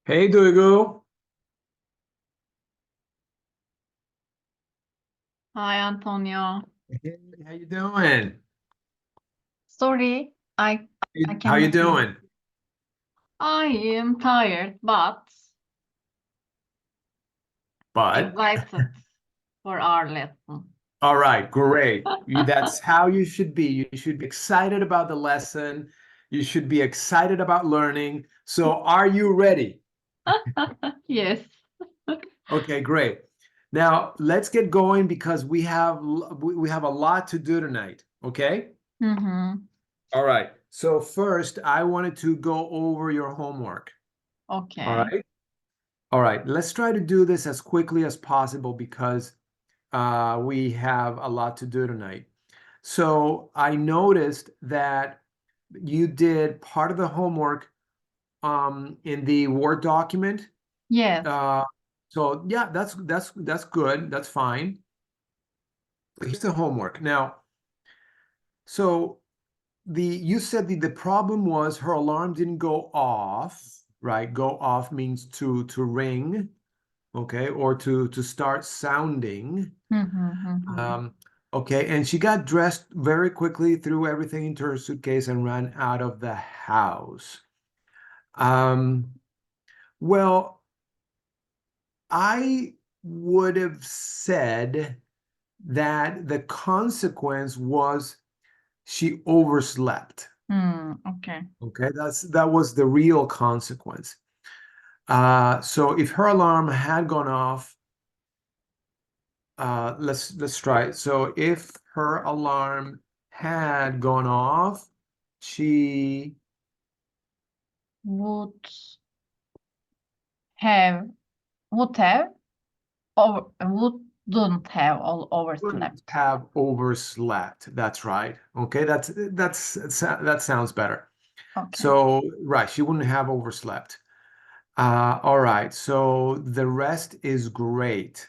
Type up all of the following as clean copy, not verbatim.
Hey, Duygu. Hi, Antonio. Hey, how you doing? Sorry, I How you cannot hear. doing? I am tired, but But excited for our lesson. all right, great. That's how you should be. You should be excited about the lesson. You should be excited about learning. So, are you ready? Yes. Okay, great. Now, let's get going because we have a lot to do tonight, okay? Mm-hmm. All right. So, first, I wanted to go over your homework. All Okay. right? All right, let's try to do this as quickly as possible because we have a lot to do tonight. So I noticed that you did part of the homework in the Word document. Yes. Uh, so yeah, that's good. That's fine. Here's the homework. Now, so you said the problem was her alarm didn't go off, right? Go off means to ring, okay, or to start sounding. Mm-hmm, mm-hmm. Um, okay, and she got dressed very quickly, threw everything into her suitcase, and ran out of the house. Um, well, I would have said that the consequence was she overslept. Okay. Okay, that was the real consequence. So if her alarm had gone off, let's try it. So if her alarm had gone off, she Would have, would have, or wouldn't have all wouldn't overslept. have overslept. That's right. Okay, that sounds better. Okay. So right, she wouldn't have overslept. All right, so the rest is great.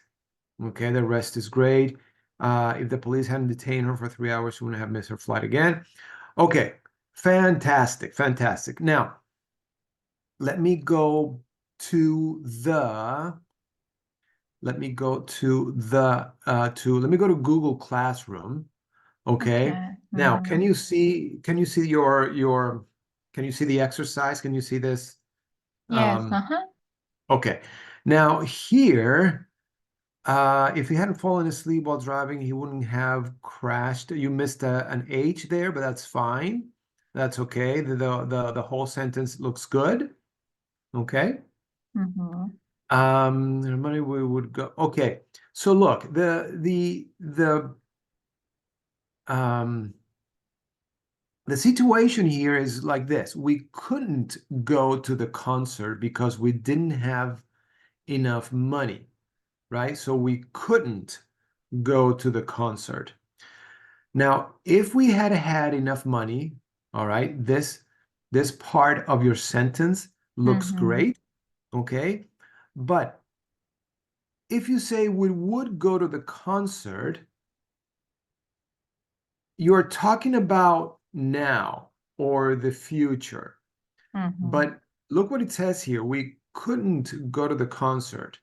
Okay, the rest is great. If the police hadn't detained her for 3 hours, she wouldn't have missed her flight again. Okay, fantastic, fantastic. Now, let me go to the let me go to let me go to Google Classroom. Okay. Okay. Now, Mm-hmm. can you see your can you see the exercise? Can you see this? Yes. Um, Uh-huh. okay. Now here, if he hadn't fallen asleep while driving, he wouldn't have crashed. You missed an H there, but that's fine. That's okay. The whole sentence looks good. Okay. Mm-hmm. The money we would go. Okay. So look, um the situation here is like this. We couldn't go to the concert because we didn't have enough money, right? So we couldn't go to the concert. Now, if we had had enough money, all right, this part of your sentence looks Mm-hmm. great, okay? But if you say we would go to the concert, you're talking about now or the future. Mm-hmm. But look what it says here. We couldn't go to the concert.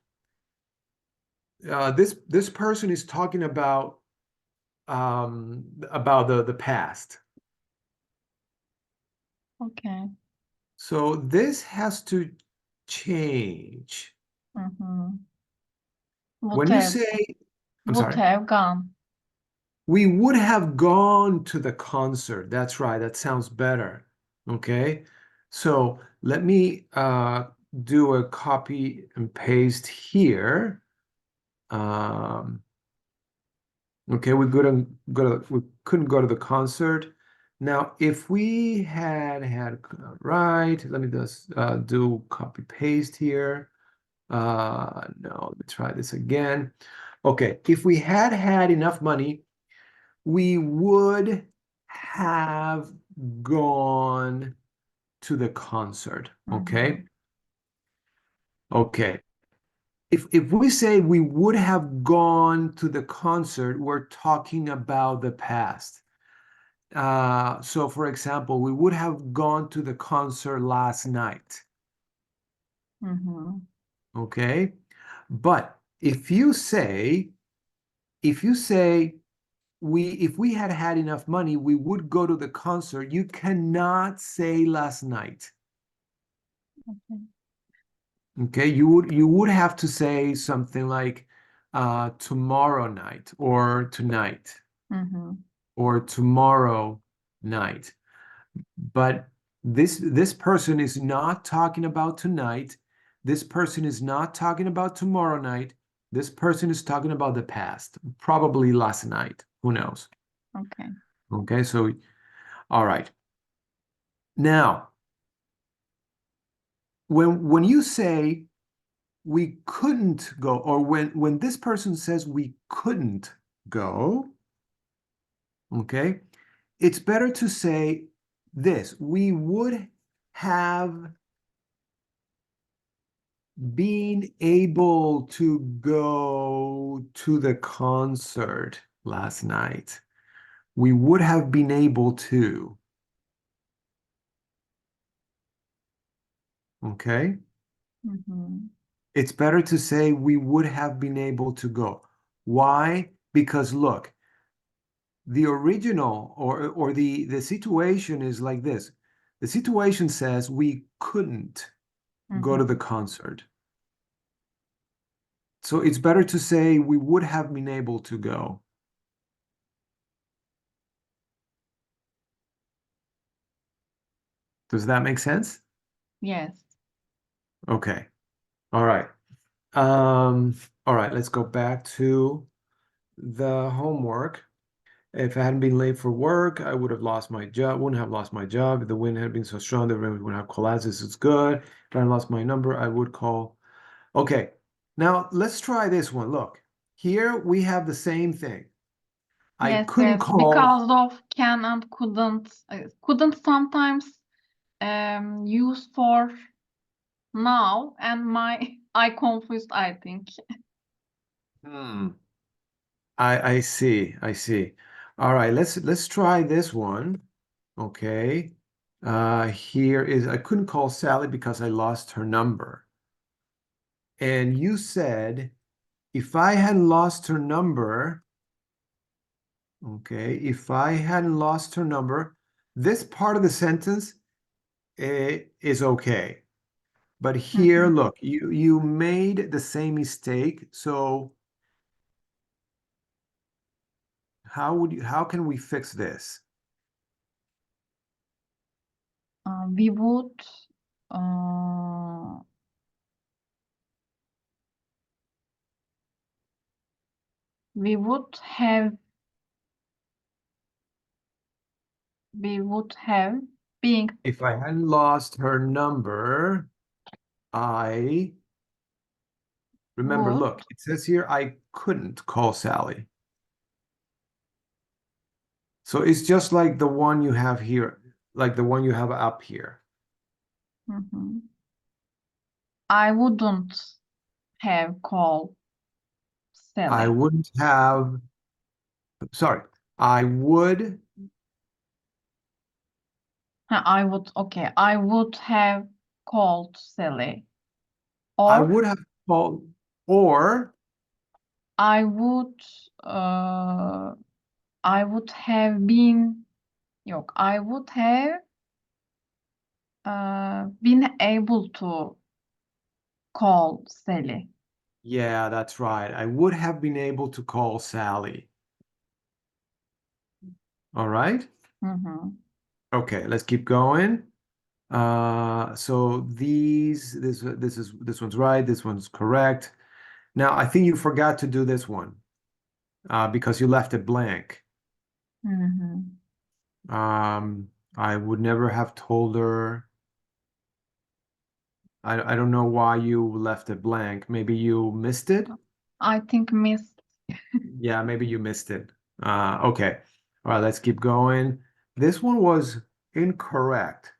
This person is talking about the past. Okay. So this has to change. Mm-hmm. Would When you have, say, I'm would sorry, have gone. we would have gone to the concert. That's right. That sounds better. Okay. So let me do a copy and paste here. Um, okay, we couldn't go to the concert. Now, if we had right, let me just do copy paste here. No, let me try this again. Okay, if we had enough money, we would have gone to the concert. Mm-hmm. Okay. Okay. If we say we would have gone to the concert, we're talking about the past. So for example, we would have gone to the concert last night. Mhm. Okay. But if you say if we had had enough money, we would go to the concert. You cannot say last night. Okay. Okay, you would have to say something like tomorrow night or tonight Mhm. or tomorrow night. But this person is not talking about tonight. This person is not talking about tomorrow night. This person is talking about the past, probably last night. Who knows? Okay. Okay, so all right. Now, when you say we couldn't go, or when this person says we couldn't go, okay, it's better to say this. We would have been able to go to the concert last night. We would have been able to. Okay. Mhm. It's better to say we would have been able to go. Why? Because look, the original or the situation is like this. The situation says we couldn't go to Mhm. the concert. So it's better to say we would have been able to go. Does that make sense? Yes. Okay. All right. Um, all right, let's go back to the homework. If I hadn't been late for work, I would have lost my job, wouldn't have lost my job. If the wind had been so strong, the river would have collapsed. This is good. If I had lost my number, I would call. Okay, now let's try this one. Look, here we have the same thing. I Yes, couldn't yes. call. Because of can and couldn't. Couldn't sometimes use for now and my I confused, I think. Hmm. I see. I see. All right, let's try this one. Okay. Here is I couldn't call Sally because I lost her number. And you said if I hadn't lost her number, okay, if I hadn't lost her number, this part of the sentence is okay. But here, Mhm. look, you made the same mistake. So how can we fix this? We would uh, we would have we would have been If I hadn't lost her number, I remember, would look, it says here I couldn't call Sally. So it's just like the one you have here, like the one you have up here. Mhm. I wouldn't have called I Sally. wouldn't have, sorry, I would, I would okay. I would have called Sally. I Or would have called, or I would uh, I would have been yok. I would have been able to call Sally. yeah, that's right. I would have been able to call Sally. All right. Mhm. Okay, let's keep going. So this one's right. This one's correct. Now, I think you forgot to do this one because you left it blank. Mhm. Um, I would never have told her. I don't know why you left it blank. Maybe you missed it. I think Miss. Yeah, maybe you missed it. Okay. All right, let's keep going. This one was incorrect.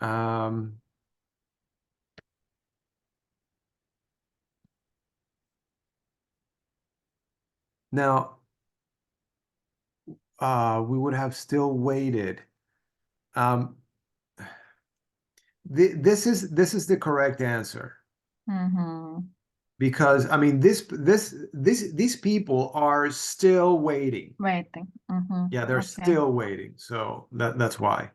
Um, now, we would have still waited. Um, This is the correct answer Mm-hmm. because I mean these people are still waiting. Waiting. Mm-hmm. Yeah, they're Okay. still waiting. So that's why.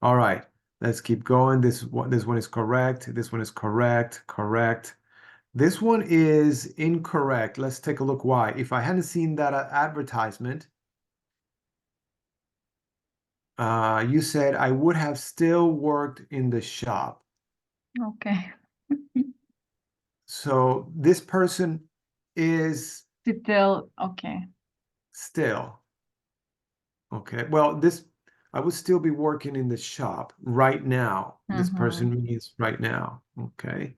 All right, let's keep going. This one is correct. This one is correct. Correct. This one is incorrect. Let's take a look why. If I hadn't seen that advertisement, you said I would have still worked in the shop. Okay. So this person is Still okay. still. Okay. Well, this I would still be working in the shop right now. This Mm-hmm. person means right now. Okay.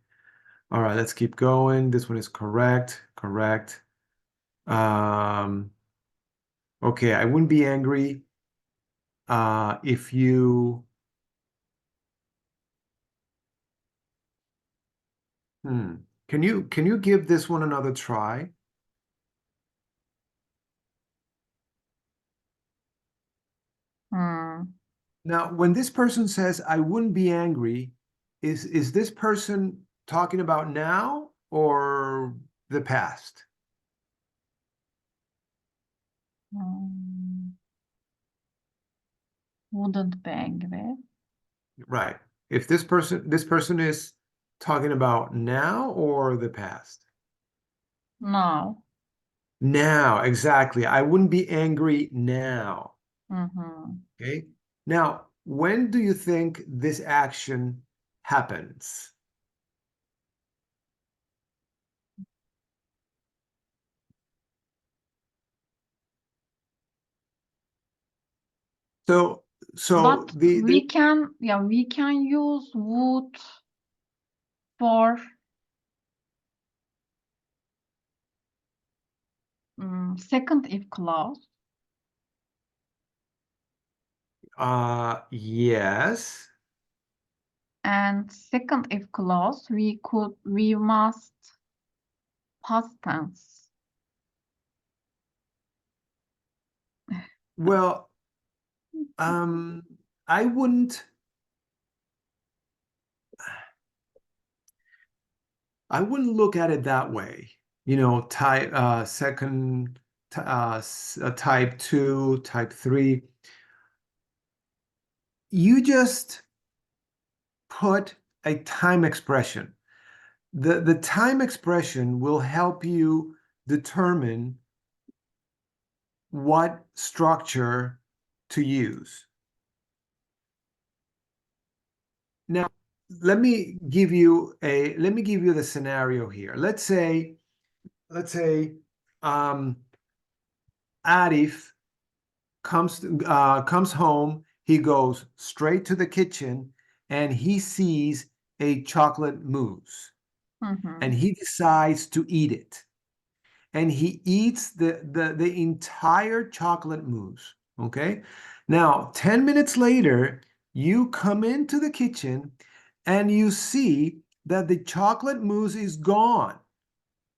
All right, let's keep going. This one is correct. Correct. Um, okay, I wouldn't be angry if you hmm. Can you give this one another try? Mm. Now, when this person says I wouldn't be angry, is this person talking about now or the past? Mm. Wouldn't be angry. Right. If this person is talking about now or the past? No. Now, exactly. I wouldn't be angry now. Mm-hmm. Okay. Now, when do you think this action happens? So, so But the we can use would for second if clause, yes. and second if clause we must past tense. Well, um, I wouldn't I wouldn't look at it that way. Type second type 2, type 3. You just put a time expression. The time expression will help you determine what structure to use. Now, let me give you the scenario here. Let's say um, Arif comes home. He goes straight to the kitchen and he sees a chocolate mousse and Mm-hmm. he decides to eat it. And he eats the entire chocolate mousse. Okay. Now, 10 minutes later, you come into the kitchen and you see that the chocolate mousse is gone.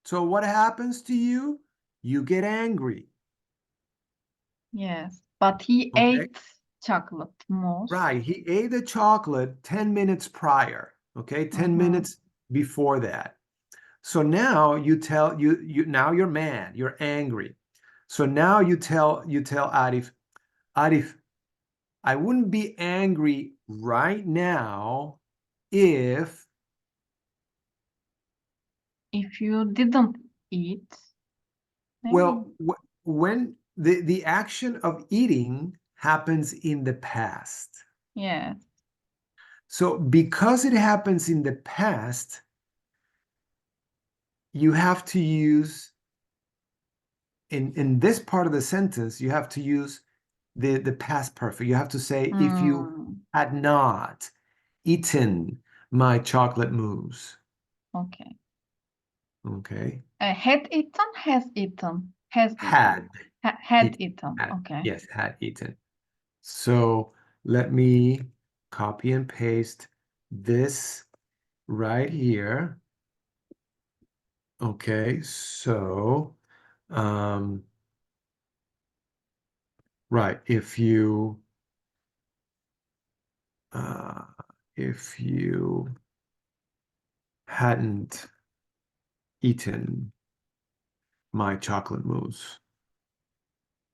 So what happens to you? You get angry. Yes, but he Okay. ate chocolate mousse. Right. He ate the chocolate 10 minutes prior. Okay. 10 Mm-hmm. minutes before that. So now now you're mad, you're angry. So now you tell Arif, I wouldn't be angry right now if, If you didn't eat, maybe. well, when the action of eating happens in the past. Yes. So because it happens in the past, you have to use in this part of the sentence, you have to use the past perfect. You have to say, if you Hmm. had not eaten my chocolate mousse. Okay. Okay. Had eaten, has eaten, has eaten, Had had eaten. eaten. Had, Okay. yes, had eaten. So let me copy and paste this right here. Okay, so um, right, if you uh, if you hadn't eaten my chocolate mousse.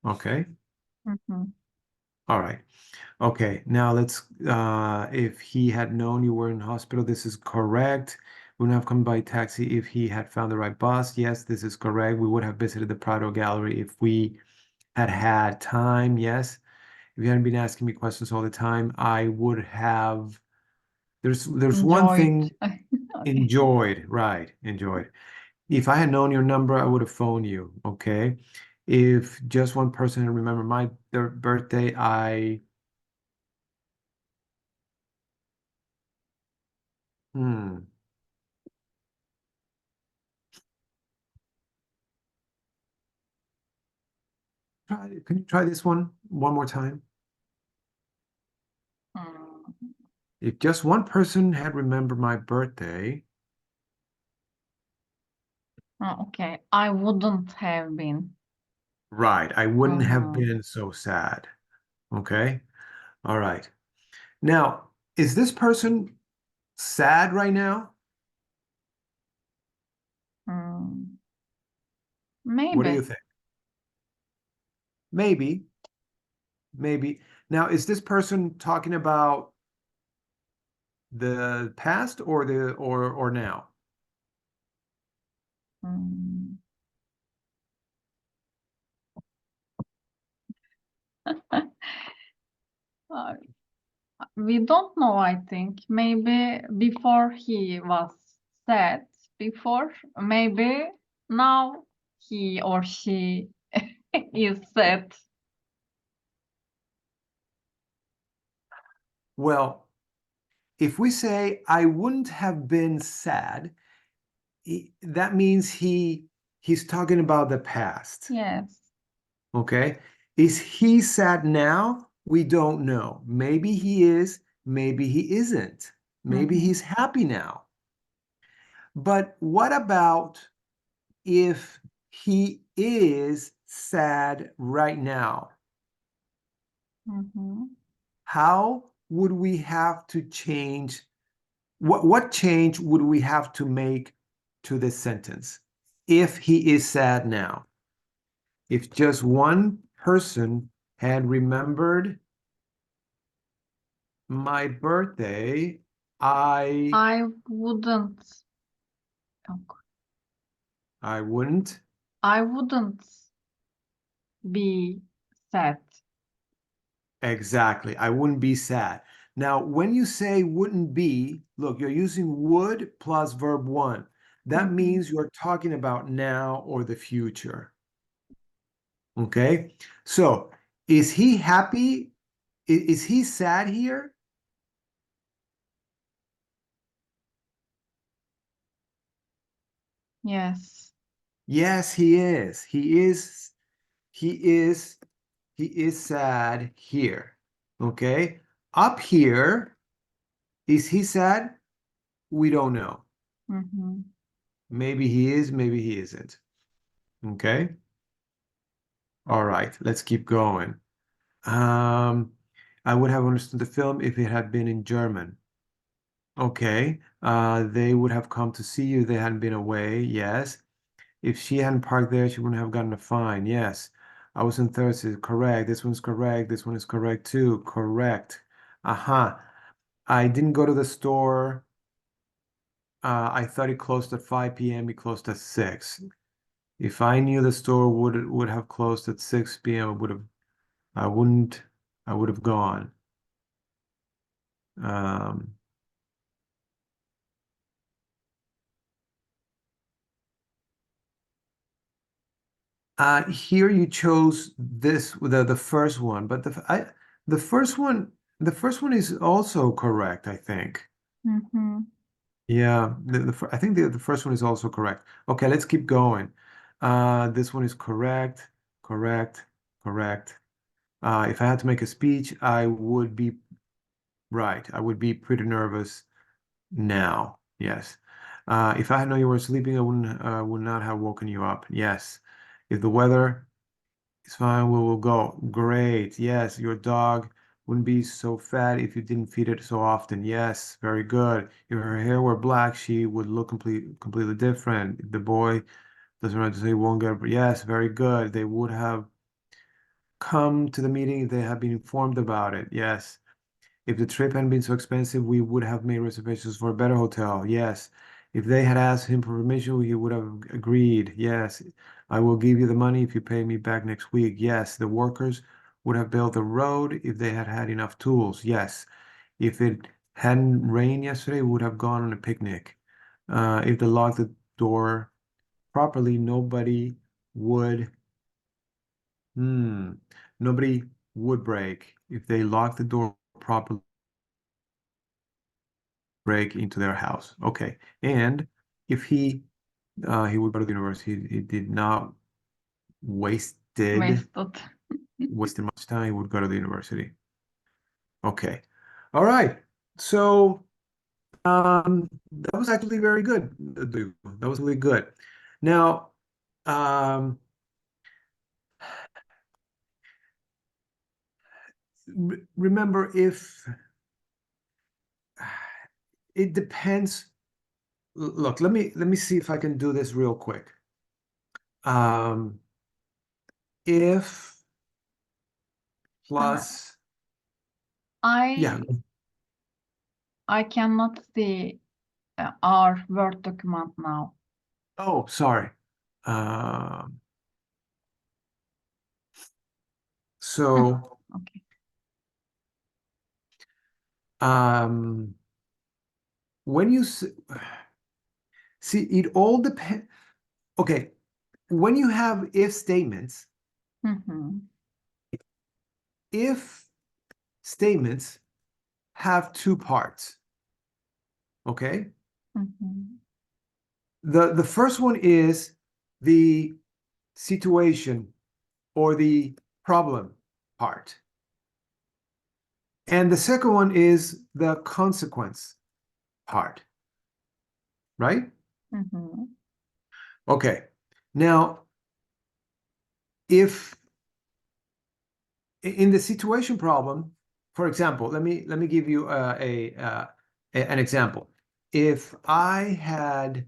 Okay. Mhm. All right. Okay. Now let's, if he had known you were in hospital, this is correct. We would have come by taxi if he had found the right bus. Yes, this is correct. We would have visited the Prado Gallery if we had had time. Yes. If you hadn't been asking me questions all the time, I would have. There's one Enjoyed. thing Okay. enjoyed, right? Enjoyed. If I had known your number, I would have phoned you. Okay. If just one person had remembered my birthday, hmm. Can you try this one more time? Hmm. If just one person had remembered my birthday, Oh, okay. I wouldn't have been. right, I wouldn't have Mm-hmm. been so sad. Okay. All right. Now, is this person sad right now? Mm. What do you Maybe. think? Maybe, maybe. Now, is this person talking about the past or the or now? Mm. Uh, we don't know, I think. Maybe before he was sad, before, maybe now he or she is sad. Well, if we say I wouldn't have been sad, that means he's talking about the past. Yes. Okay. Is he sad now? We don't know. Maybe he is, maybe he isn't. Maybe Mm-hmm. he's happy now. But what about if he is sad right now? Mm-hmm. How would we have to change? What change would we have to make to this sentence if he is sad now? If just one person had remembered my birthday, I I wouldn't. Oh, I wouldn't. I wouldn't be sad. Exactly. I wouldn't be sad. Now, when you say wouldn't be, look, you're using would plus verb one. That Mm-hmm. means you're talking about now or the future. Okay? So, is he happy? Is he sad here? Yes. Yes, he is. He is he is sad here. Okay? Up here, is he sad? We don't know. Mm-hmm. Maybe he is, maybe he isn't. Okay? All right, let's keep going. Um, I would have understood the film if it had been in German. Okay. They would have come to see you. They hadn't been away. Yes. If she hadn't parked there, she wouldn't have gotten a fine. Yes. I was in Thursday. Correct. This one's correct. This one is correct too. Correct. Uh-huh. I didn't go to the store. I thought it closed at 5 p.m. It closed at 6. If I knew the store would have closed at 6 p.m., I wouldn't I would have gone. Um, Here you chose the first one, but the first one the first one is also correct, I think. Mm-hmm. Yeah, I think the first one is also correct. Okay, let's keep going. This one is correct, correct, correct. If I had to make a speech, I would be right. I would be pretty nervous now. Yes. If I had known you were sleeping, I would not have woken you up. Yes. If the weather it's fine. We will go. Great. Yes, your dog wouldn't be so fat if you didn't feed it so often. Yes, very good. If her hair were black, she would look completely different. If the boy doesn't want to say won't get, yes, very good. They would have come to the meeting if they had been informed about it. Yes. If the trip hadn't been so expensive, we would have made reservations for a better hotel. Yes. If they had asked him for permission, he would have agreed. Yes. I will give you the money if you pay me back next week. Yes. The workers would have built the road if they had had enough tools. Yes. If it hadn't rained yesterday, we would have gone on a picnic. If they locked the door properly, would, hmm, nobody would break. If they locked the door properly, break into their house. Okay. And if he would go to the university, he did not wasted Wasted. wasted much time, he would go to the university. Okay. All right. So that was actually very good, Duygu. That was really good. Now, um remember, if it depends. Look, let me see if I can do this real quick. Um if Uh, plus, yeah. I I cannot see our Word document now. Oh, sorry. Um, Hmm, so, okay. um, when you see, it all depends. Okay, when you have if statements, Mhm, if statements have two parts. Okay, mhm, the first one is the situation or the problem part, and the second one is the consequence part, right? mhm, Okay, now if in the situation problem, for example, let me give you an example. If I had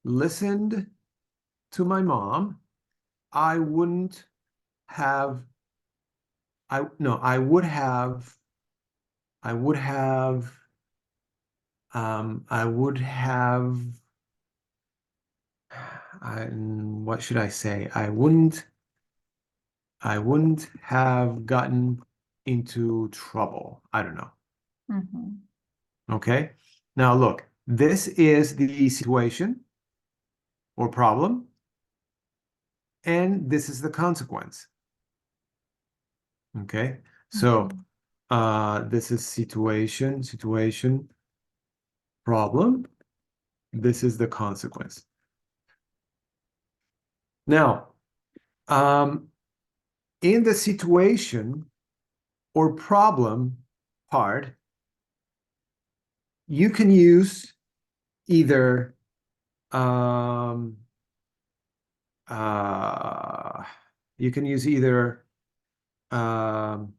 listened to my mom, I wouldn't have. I no, I would have. I would have. What should I say? I wouldn't have gotten into trouble. I don't know. mhm, Okay. Now look, this is the situation or problem, and this is the consequence. Okay. So mhm, this is situation, problem. This is the consequence. Now, in the situation or problem part, you can use either um, uh, you can use either um,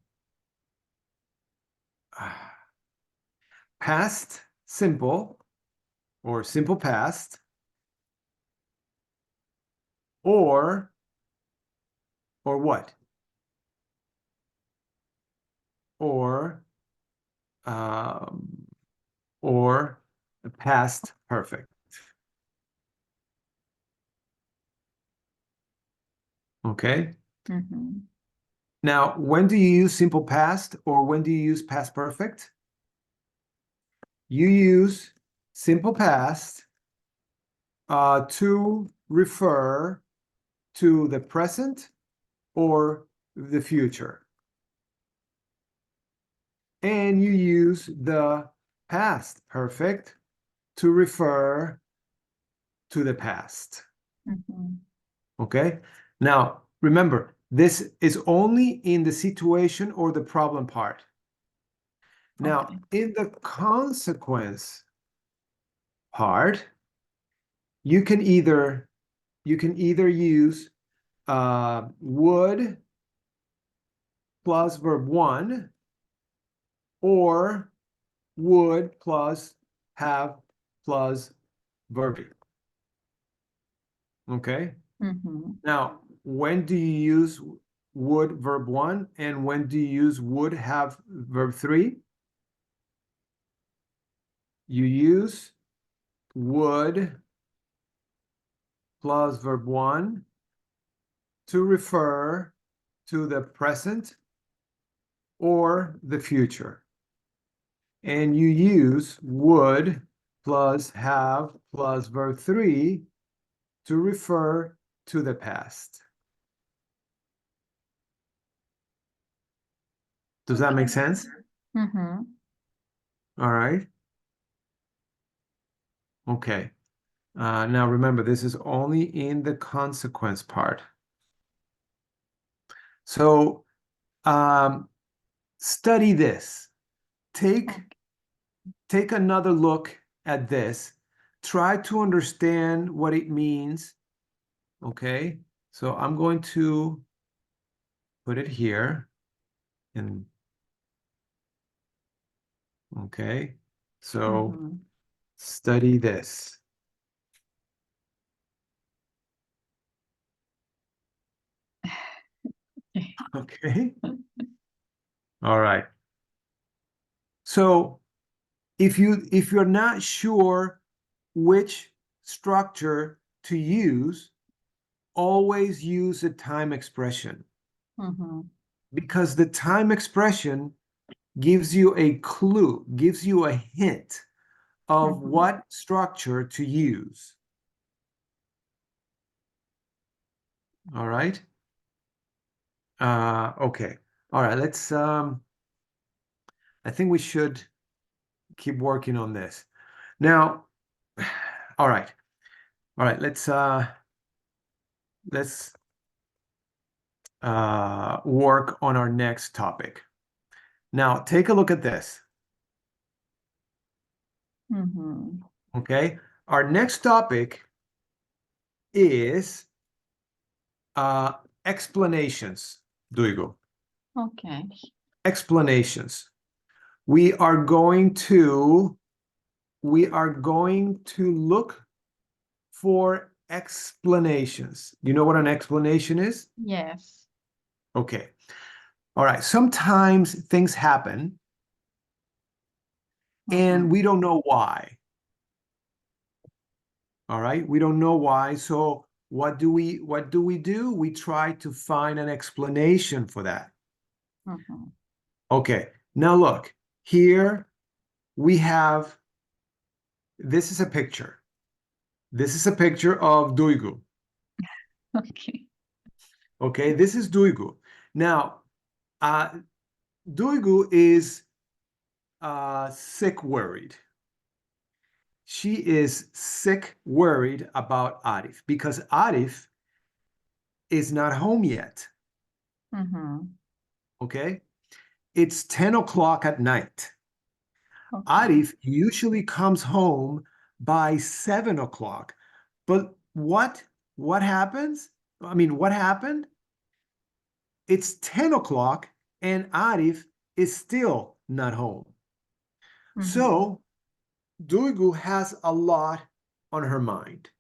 past simple or simple past, or what? Or um, or past perfect. Okay. mhm. Now, when do you use simple past or when do you use past perfect? You use simple past to refer to the present or the future. And you use the past perfect to refer to the past. Mhm. Okay. Now, remember, this is only in the situation or the problem part. Now, Okay. in the consequence part, you can either use would plus verb one, or would plus have plus verb be. Okay. Now, when do you use would verb 1 and when do you use would have verb 3? You use would plus verb 1 to refer to the present or the future. And you use would plus have plus verb 3 to refer to the past. Does that make sense? Mm-hmm. All right. Okay. Now remember, this is only in the consequence part. So study this. Take another look at this. Try to understand what it means. Okay. So I'm going to put it here. And okay. So study this. Okay. All right. So if you're not sure which structure to use, always use a time expression. Because the time expression gives you a clue, gives you a hint of what structure to use. All right. Okay. All right. Let's I think we should keep working on this. Now, all right. All right, let's work on our next topic. Now, take a look at this. Okay. Our next topic is explanations, Duygu. Okay. Explanations. We are going to look for explanations. You know what an explanation is? Yes. Okay. All right. Sometimes things happen and we don't know why. All right. We don't know why. So what do we do? We try to find an explanation for that. Okay. Now look, here we have, this is a picture. This is a picture of Duygu. Okay. Okay. This is Duygu. Now, Duygu is sick worried. She is sick worried about Arif because Arif is not home yet. Okay. It's 10 o'clock at night. Arif usually comes home by 7 o'clock. But what happens? I mean, what happened? It's 10 o'clock and Arif is still not home. So Duygu has a lot on her mind.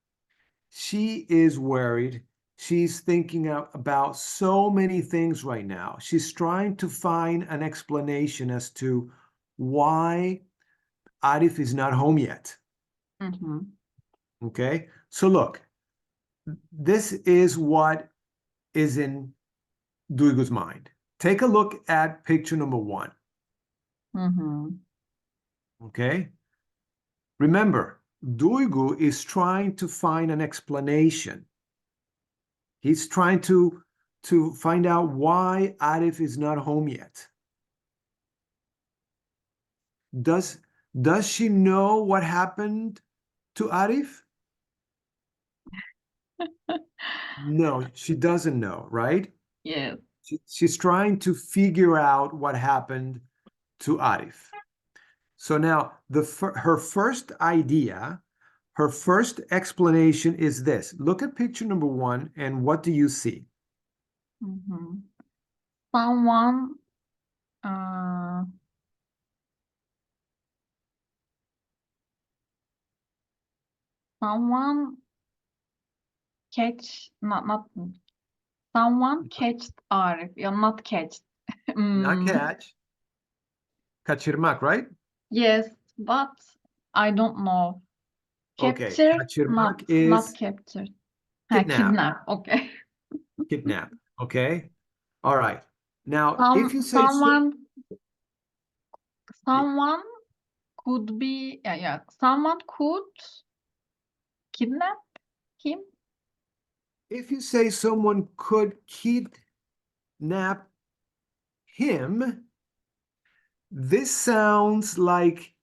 She is worried. She's thinking about so many things right now. She's trying to find an explanation as to why Arif is not home yet. Okay, so look, this is what is in Duygu's mind. Take a look at picture number 1. Okay, remember, Duygu is trying to find an explanation. He's trying to find out why Arif is not home yet. Does she know what happened to Arif? No, she doesn't know, right? Yes. She's trying to figure out what happened to Arif. So now her first idea, her first explanation is this. Look at picture number 1 and what do you see? Someone Someone catch, not, someone catched Arif. Yeah, not catched. Not Hmm. catch. Kaçırmak, right? Yes, but I don't know. Okay. Capture, Kaçırmak not is captured. Ha, kidnap. kidnap. Okay. Kidnap. Okay. All right. Now, if you say so, Someone could be, yeah, someone could kidnap him. if you say someone could kidnap him, this sounds like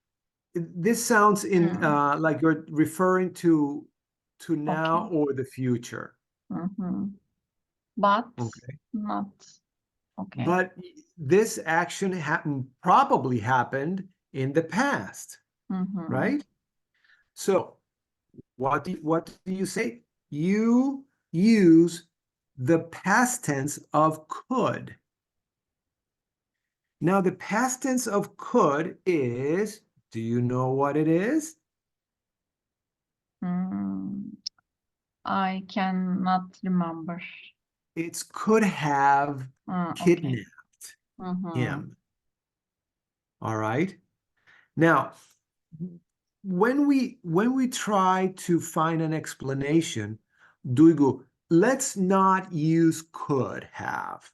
in like you're referring to now Okay. or the future. But Okay. not okay. But this action probably happened in the past, right? So what do you say? You use the past tense of could. Now the past tense of could is, do you know what it is? I cannot remember. It's could have Okay. kidnapped him. All right. Now, when we try to find an explanation, Duygu, let's not use could have.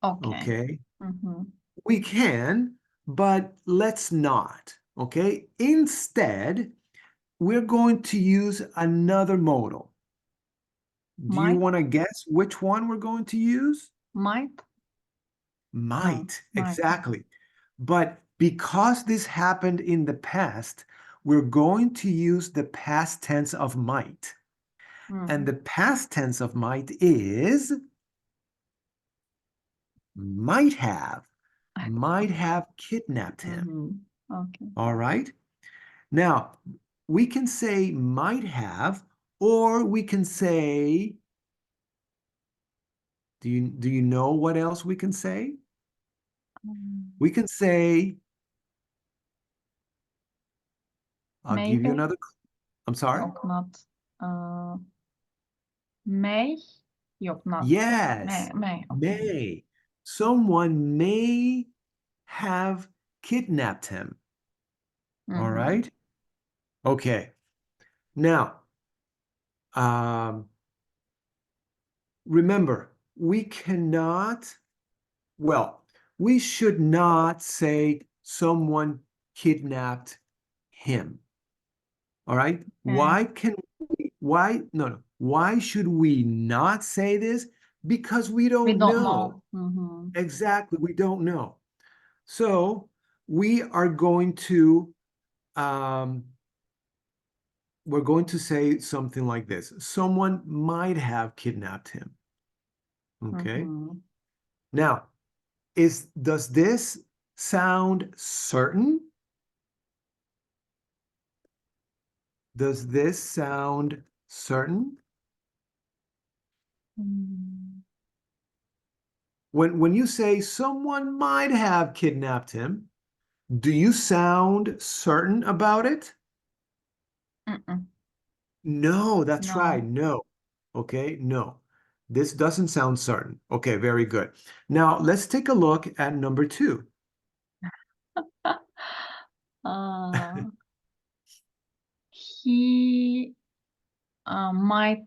Okay. Okay. We can, but let's not. Okay. Instead, we're going to use another modal. Do you Might, want to guess which one we're going to use? might, no, Might, might. exactly. But because this happened in the past, we're going to use the past tense of might. And the past tense of might is might have kidnapped him. Okay. All right. Now, we can say might have, or we can say, do you know what else we can say? We can say, I'll give you Maybe. another. I'm sorry. Yok, not. May. Yok, not. Yes, May. Okay. may. Someone may have kidnapped him. All right. Okay. Now, remember, we should not say someone kidnapped him. All right. Why should we not say this? Because we We don't don't know. know. Exactly. We don't know. So we are going to um, we're going to say something like this. Someone might have kidnapped him. Okay. Now, does this sound certain? Does this sound certain? When you say someone might have kidnapped him, do you sound certain about it? No, that's right. No. No. Okay, no. This doesn't sound certain. Okay, very good. Now let's take a look at number 2. He might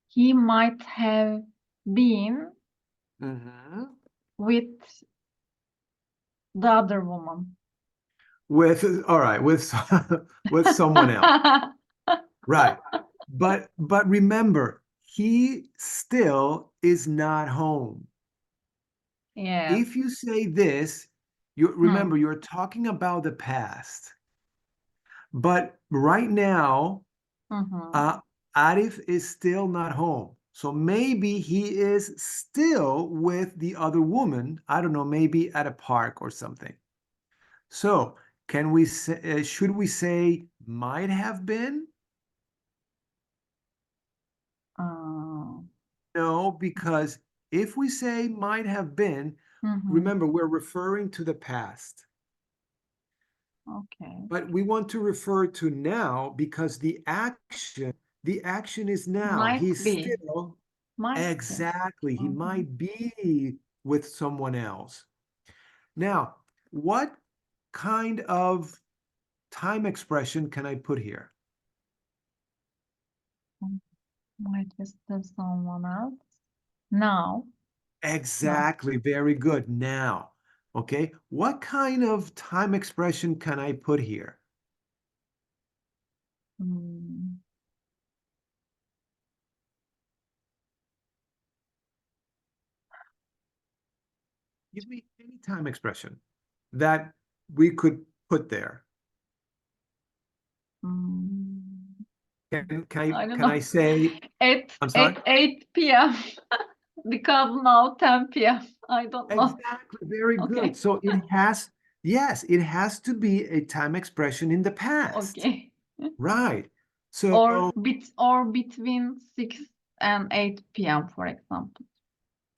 he might have been with the other woman. All right, with with someone else. Right. But remember, he still is not home. Yes. If you say this, remember you're talking about the past. But right now, Arif is still not home. So maybe he is still with the other woman. I don't know, maybe at a park or something. So can we say, should we say might have been? No, because if we say might have been, remember we're referring to the past. Okay. But we want to refer to now because the action is now. Might He's be. still, Might be. exactly, he Mhm. might be with someone else. Now, what kind of time expression can I put here? Might be still someone else. Now. No. Exactly, very good. Now, okay, what kind of time expression can I put here? Mm, Give me any time expression that we could put there. mm, I don't Can I know. say, At I'm sorry? at 8 p.m. because now 10 p.m. I don't know. Exactly, very good. Okay. So it has, yes, it has to be a time expression in the past. Okay. Right. Or So between 6 and 8 p.m. for example.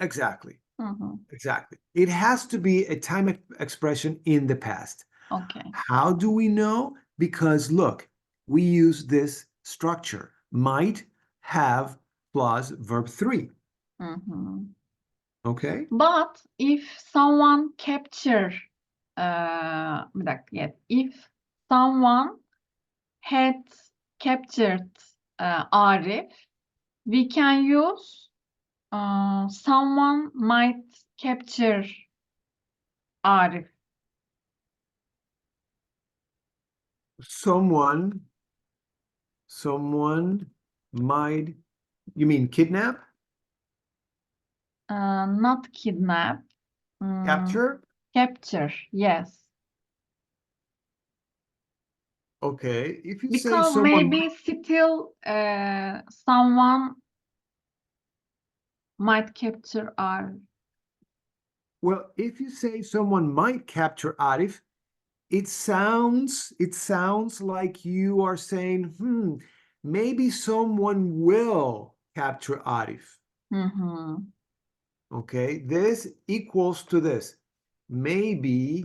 exactly, Mhm. exactly. It has to be a time expression in the past. Okay. How do we know? Because look, we use this structure, might, have, plus verb 3. Mhm. Okay? But if someone capture bir dakika, yes. If someone had captured Arif, we can use someone might capture Arif. Someone might, you mean kidnap, Not kidnap. capture? Capture, yes. Okay. If you say Because someone maybe still someone might capture Arif. well, if you say someone might capture Arif, it sounds like you are saying, maybe someone will capture Arif. Hı-hı. Okay, this equals to this. Maybe,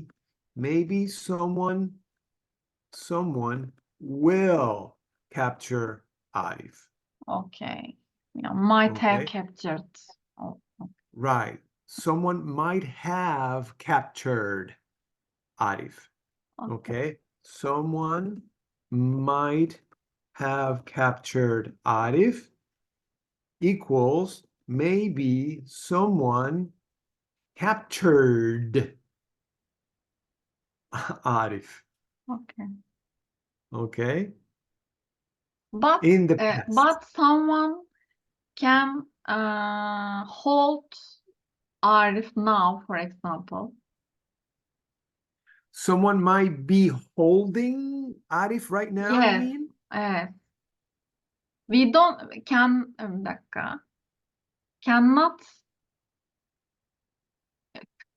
maybe someone will capture Arif. Okay. Yeah, might have Okay, captured. Oh, right. Someone might have captured Arif. okay. Okay, someone might have captured Arif equals maybe someone captured Arif. Okay. Okay, But in the past. but someone can hold Arif now, for example. Someone might be holding Arif right now, you Yes. mean? Evet. We don't can bir dakika. Cannot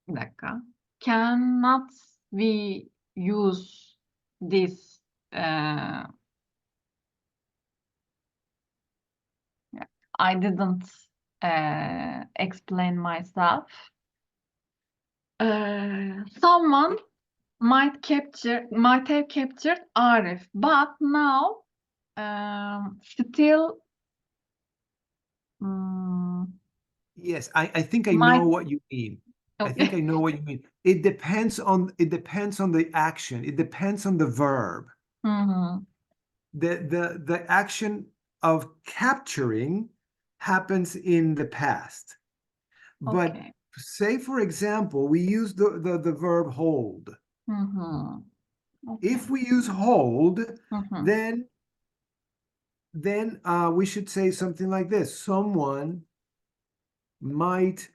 bir dakika. Cannot we use this I didn't explain myself. Someone might have captured Arif, but now still Yes, I think I know might. what you mean. I think I Okay. know what you mean. It depends on the action. It depends on the verb. Mhm. The action of capturing happens in the past. But Okay. say, for example, we use the verb hold. Mhm. Okay. If we use hold, Mhm. then we should say something like this. Someone might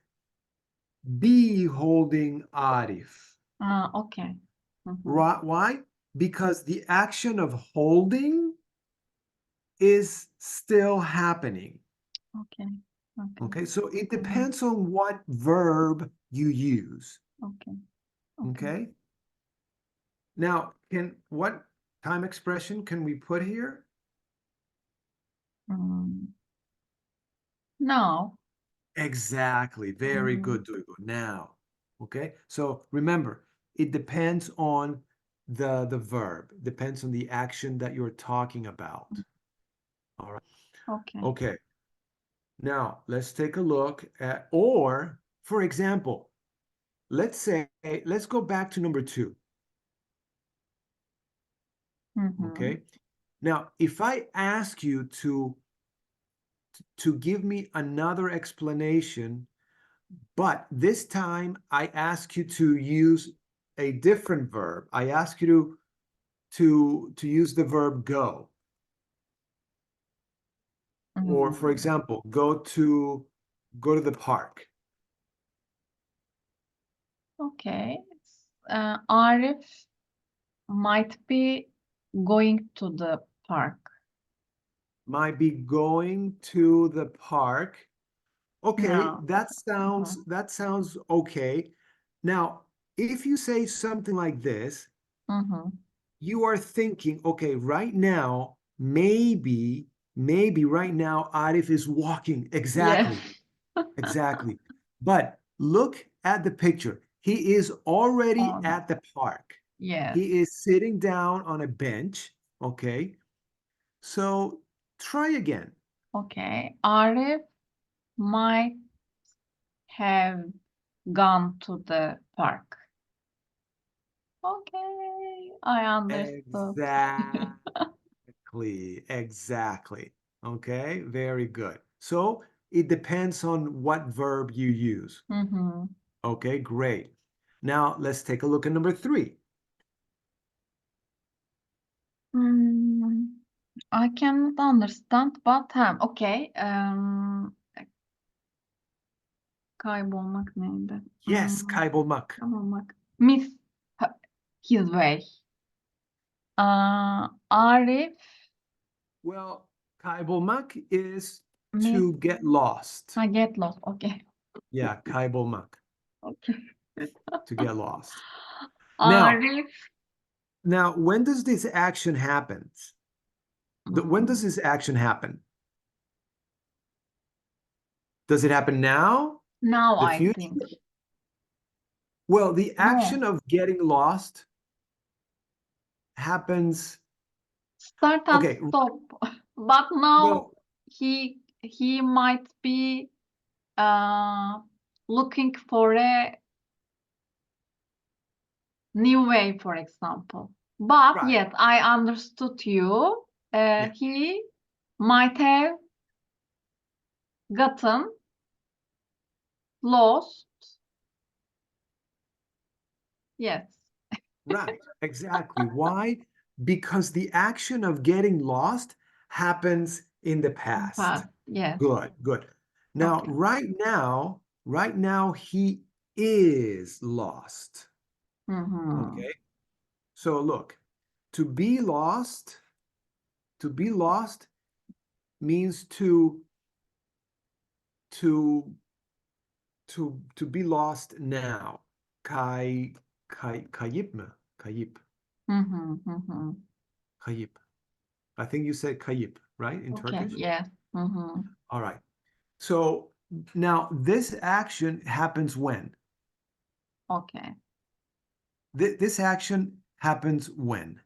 be holding Arif. Okay. Mhm. Right? Why? Because the action of holding is still happening. Okay. Okay. Okay, so it Mhm. depends on what verb you use. Okay. Okay. Okay. Now, what time expression can we put here? Mm. Now. Exactly. Very Mhm. good, Duygu. Now. Okay. So remember, it depends on the verb. Depends on the action that you're talking about. All right. Okay. Okay. Now let's take a look at, or for example, let's go back to number 2. Mm-hmm. Okay. Now, if I ask you to give me another explanation, but this time I ask you to use a different verb. I ask you to use the verb go. Or for Mm. example, go to the park. Okay. Arif might be going to the park. Might be going to the park. Okay, No. that sounds okay. Now, if you say something like this, Mm-hmm. you are thinking, okay, right now, maybe right now Arif is walking. Yes. Exactly. Exactly. But look at the picture. He is already On. at the park. Yes. He is sitting down on a bench. Okay. So try again. Okay. Arif might have gone to the park. Okay, I understood. Exactly. Okay. Very good. So it depends on what verb you use. Mm-hmm. Okay. Great. Now let's take a look at number 3. I cannot understand, but okay. Kaybolmak neydi? Yes. Kaybolmak. Kaybolmak. Miss his way. Arif Well, kaybolmak is miss. to get lost. I get lost. Okay. Yeah, kaybolmak, Okay. to get lost. Now, Arif. now, when does this action happen? When Hmm, does this action happen? Does it happen now? now The I future? think. Well, the No. action of getting lost happens. Start and Okay, stop. But now well, he might be uh, looking for a new way, for example. But right. yes, I understood you. Yeah, He might have gotten lost. Yes. right. Exactly. Why? Because the action of getting lost happens in the past. Past. Yes. Good, good. Now, Okay. right now he is lost. Mm-hmm. Okay. So look, to be lost, to be lost means to to be lost now. Kayıp mı? Kayıp. Mm-hmm. Mm-hmm. Kayıp. I think you said kayıp, right? In Okay. Turkish? Yes. Mm-hmm. All right. So now this action happens when? Okay. This action happens when?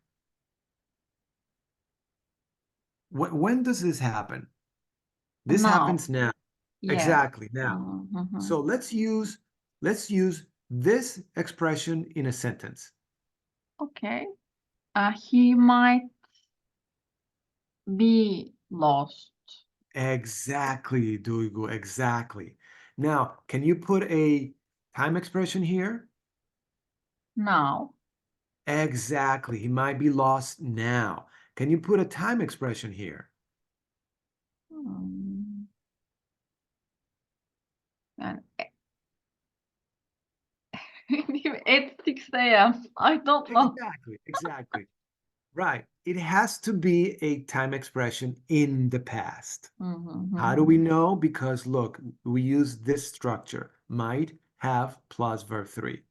When does this happen? This Now. happens now. Yes. Exactly now. Mm-hmm. So let's use this expression in a sentence. Okay. He might be lost. Exactly, Duygu, exactly. Now, can you put a time expression here? Now. Exactly. He might be lost now. Can you put a time expression here? Hmm. Yani at 6 a.m. I don't know. Exactly. Right. It has to be a time expression in the past. Mhm, How do we mhm. know? Because look, we use this structure, might, have, plus verb 3.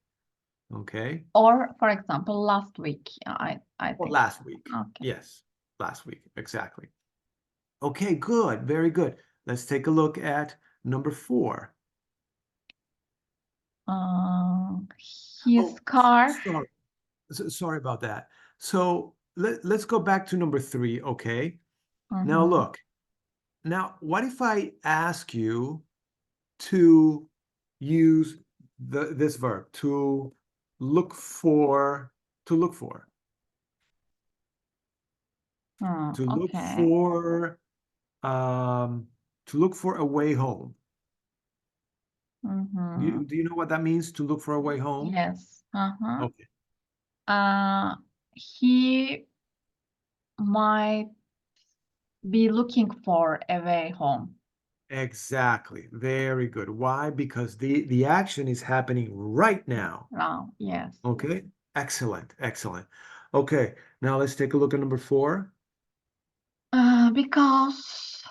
Okay? Or, for example, last week. I Or think. last week. Okay. Yes, last week. Exactly. Okay, good. Very good. Let's take a look at number 4. Uh, his Oh, car. sorry. sorry about that. So let's go back to number three, okay? Now Mhm. look, now what if I ask you to use this verb look for, to look for, to look Okay. for, um, to look for a way home. Mhm. Do you know what that means, to look for a way home? Yes. Uh-huh. Okay. He might be looking for a way home Exactly. Very good. Why? Because the action is happening right now. now. Yes. Okay. Excellent. Excellent. Okay. Now let's take a look at number four. Because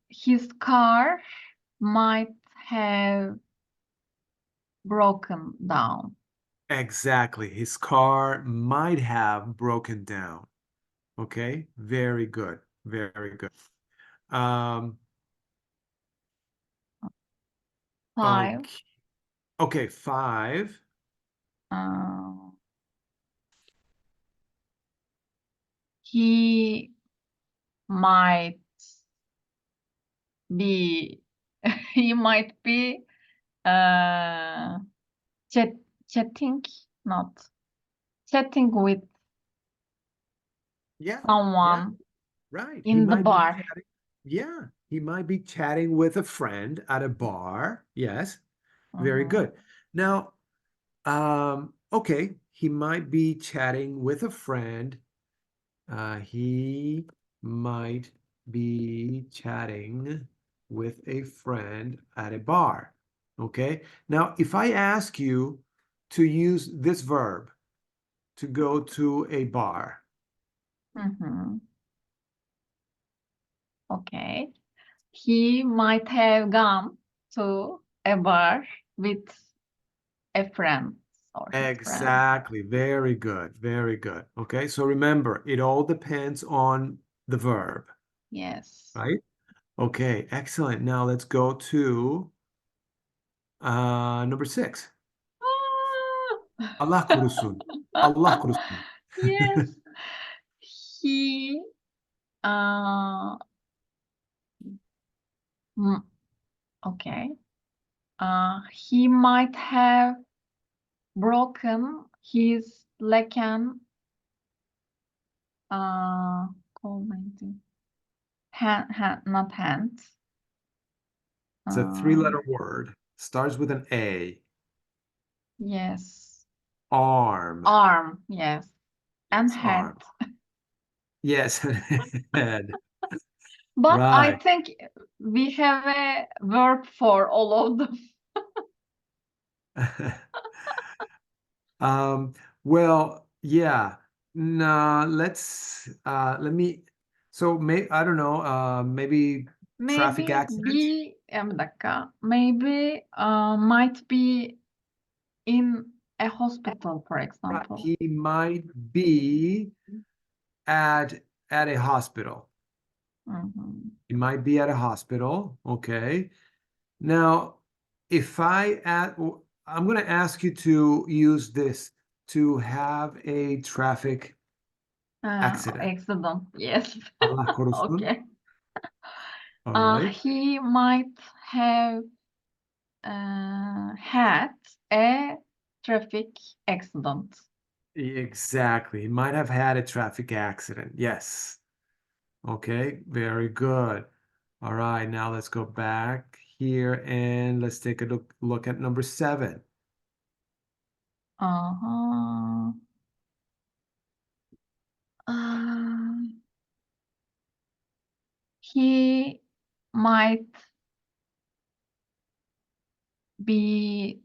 his car might have broken down. Exactly. His car might have broken down. Okay. Very good. Very good. Um, 5. okay. Okay. Five. Uh, he might be he might be uh, chat, chatting, not chatting with Yeah. Yeah. someone Right. He in the might be bar. chatting. Yeah. He might be chatting with a friend at a bar. Yes. Very Mhm. good. Now, okay, he might be chatting with a friend. He might be chatting with a friend at a bar. Okay. Now, if I ask you to use this verb to go to a bar, Mhm. Okay. He might have gone to a bar with a friend or his friend. exactly. Very good. Very good. Okay. So remember, it all depends on the verb, Yes. right? Okay. Excellent. Now let's go to number six. Allah korusun. Allah Ah! korusun. Yes. He uh mm, okay. He might have broken his leccan commenting not hand. It's a Uh, three-letter word. Starts with an A. yes. Arm. Arm, yes. And Yes, head. arm. Yes, head. But I Right. think we have a verb for all of them. Um, well, yeah. Nah, let me so may I don't know, maybe traffic Maybe accident. be bir dakika. Maybe might be in a hospital, for Right. example. He might be at at a hospital. Mhm. He might be at a hospital. Okay. Now, if I add, I'm going to ask you to use this to have a traffic accident. Accident, yes. Allah korusun. Okay. All right. He might have had a traffic accident. Exactly. He might have had a traffic accident. Yes. Okay. Very good. All right. Now let's go back here and let's take a look at number seven. Uh-huh. Um, he might be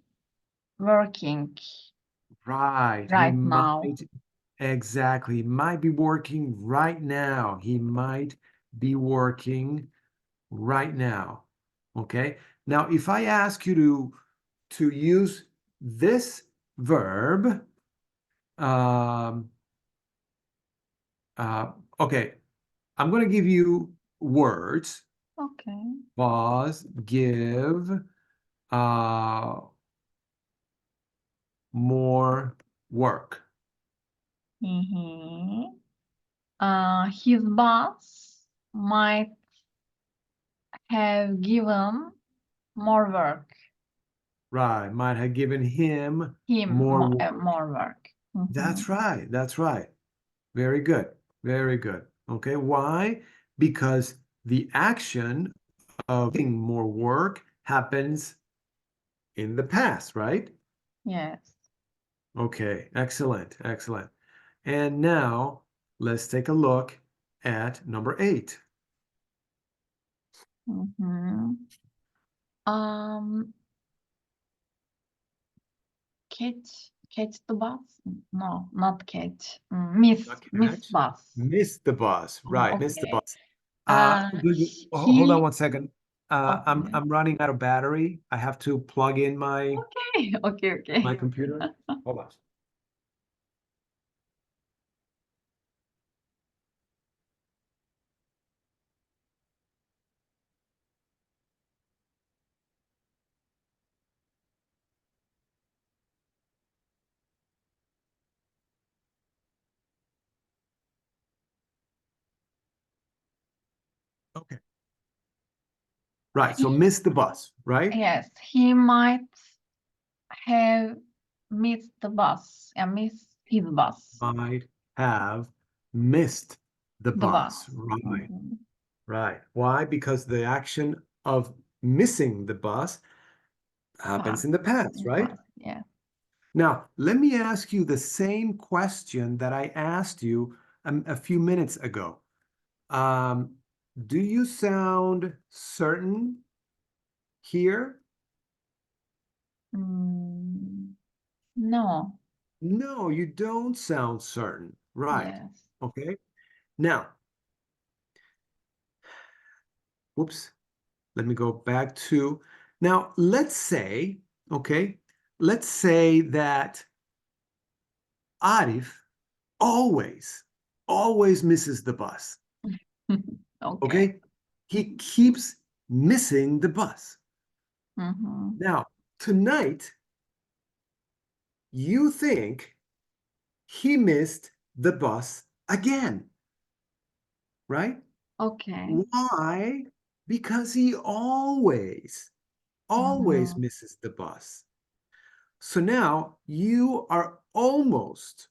working Right. He right now. might, exactly. He might be working right now. He might be working right now. Okay. Now, if I ask you to use this verb, um, uh, okay, I'm going to give you words. Okay. Pause, give, uh, more. work. His boss might have given more work. Right. Might have given him more work. More work. That's right. That's right. Very good. Very good. Okay. Why? Because the action of getting more work happens in the past, right? Yes. Okay. Excellent. Excellent. And now let's take a look at number 8. Um, catch the bus? No, not catch. Miss Not miss catch. bus. Missed the bus. Right. Missed the Okay. bus. Hold on He one second. okay. I'm running out of battery. I have to plug in my Okay. computer. Hold on. Okay. Right. So He, missed the bus, right? yes, he might have missed the bus. Yeah, missed his bus. Might have missed the The bus. bus. Right. Right. Why? Because the action of missing the bus happens Past. in the past, right? Past. Yeah. Now, let me ask you the same question that I asked you a few minutes ago. Um, do you sound certain here? No. No, you don't sound certain. Right. Yes. Okay. Now, whoops, let me go back to, now let's say, okay, let's say that Arif always misses the bus. Okay. Okay. He keeps missing the bus. Mm-hmm. Now, tonight, you think he missed the bus again, right? Okay. Why? Because he always Mm-hmm. misses the bus. So now you are almost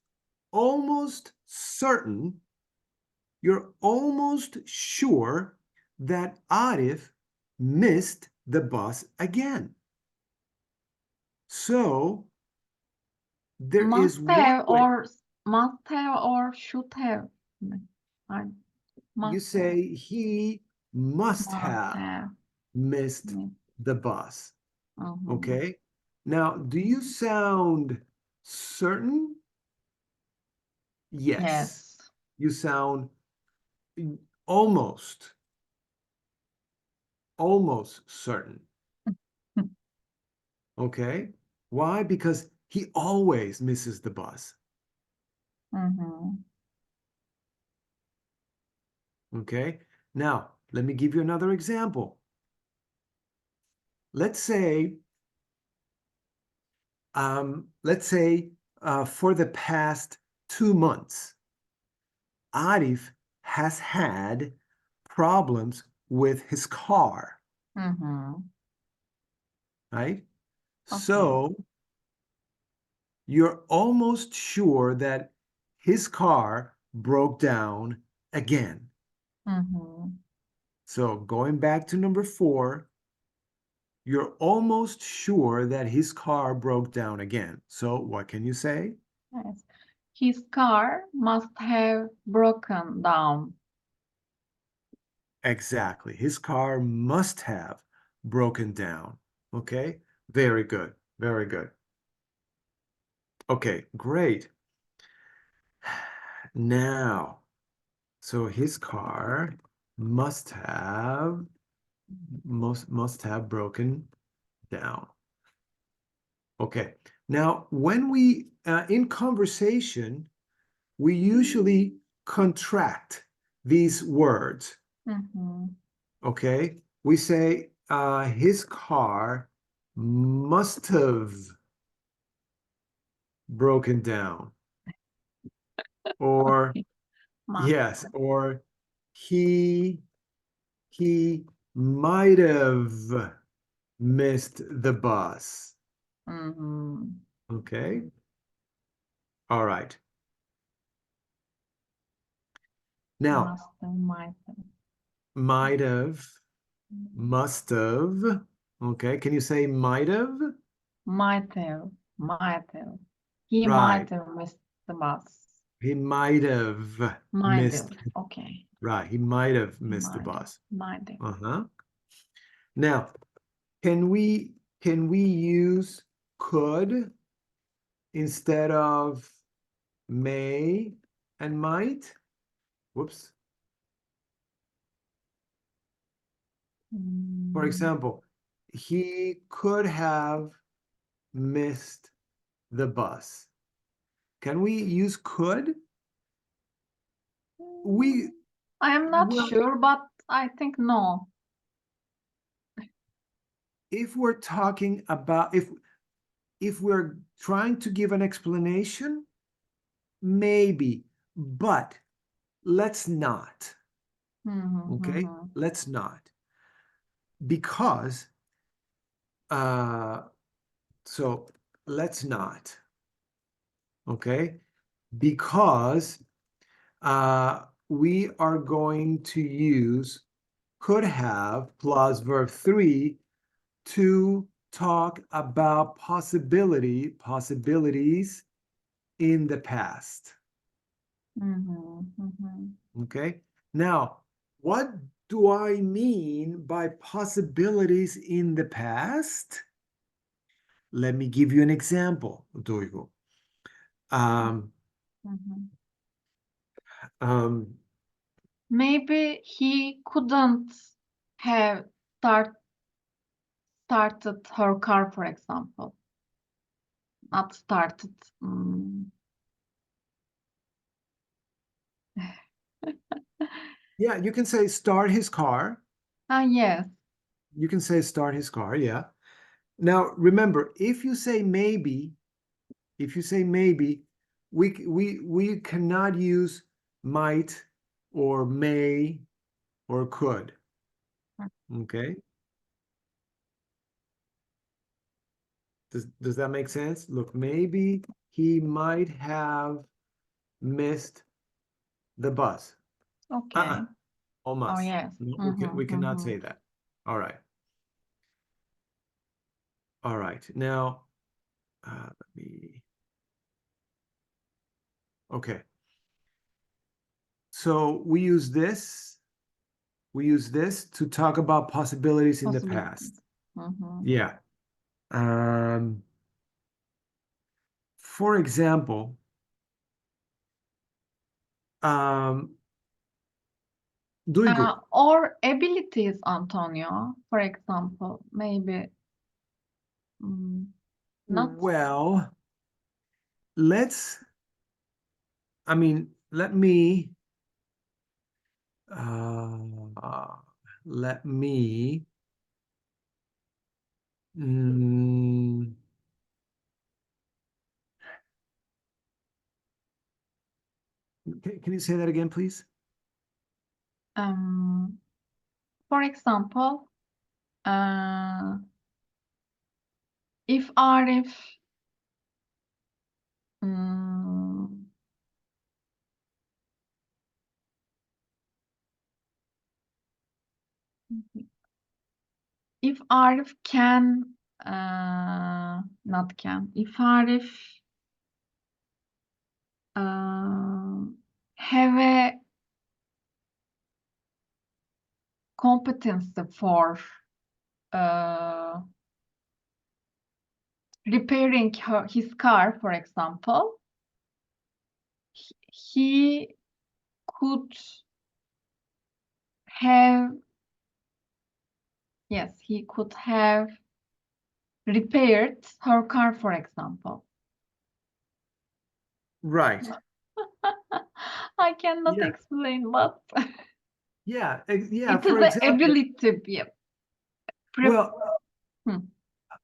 certain, you're almost sure that Arif missed the bus again. So there is one way. Must have or should have. I You must have. say he must Must have have. missed the bus. Mm-hmm. Okay. Now, do you sound certain? Yes. Yes. You sound almost, almost certain. Okay. Why? Because he always misses the bus. Mm-hmm. Okay. Now, let me give you another example. Let's say, for the past 2 months, Arif has had problems with his car, Mm-hmm. right? Okay. So you're almost sure that his car broke down again. Mm-hmm. So going back to number 4, you're almost sure that his car broke down again. So what can you say? Yes. His car must have broken down. Exactly. His car must have broken down. Okay. Very good. Very good. Okay, great. Now, so his car must have must have broken down. Okay. Now, when we in conversation, we usually contract these words. Mm-hmm. Okay. We say his car must have broken down. Or Must. yes, or he might have missed the bus. Mhm. Okay. All right. Now, Must have, might have. might have, must have. Okay. Can you say might have? Might have. Might have. He Right. might have missed the bus. He might have Might missed. have. Okay. Right. He might have missed the Might have. bus. Might have. Uh-huh. Now, can we use could instead of may and might? Whoops. For Mm. example, he could have missed the bus. Can we use could? We I am not well, sure, but I think no. if we're talking about if we're trying to give an explanation, maybe, but let's not. Mhm, Okay? mhm. Let's not. Because uh so let's not. Okay? Because we are going to use could have plus verb 3 to talk about possibilities in the past. Mhm, mhm. Okay. Now, what do I mean by possibilities in the past? Let me give you an example, Duygu. Um, Mhm. um, Maybe he couldn't have started her car, for example. Not started. yeah, you can say start his car. Ah, yes. You can say start his car, yeah. Now, remember, if you say maybe, we cannot use might or may or could. Okay? Does that make sense? Look, maybe he might have missed the bus. Uh-uh, Okay. Oh, almost. yes. No, we Mhm, cannot say mhm. that. All right. All right. Now, let me. Okay. So we use this to talk about possibilities in the Possibility. past. Mhm. Yeah. Um, for example, um, Duygu. Or abilities, Antonio, for example, maybe mm, not. Well, let's, I mean, uh, let me, mm, can you say that again, please? Um, for example, uh, if Arif mm, if Arif can not can if Arif have a competence for uh, repairing his car, for example, he could have, yes, he could have repaired her car, for example. Right. I cannot Yeah. explain, but Yeah. Yeah. it is For the example, ability. Yeah. Pre- well, hmm.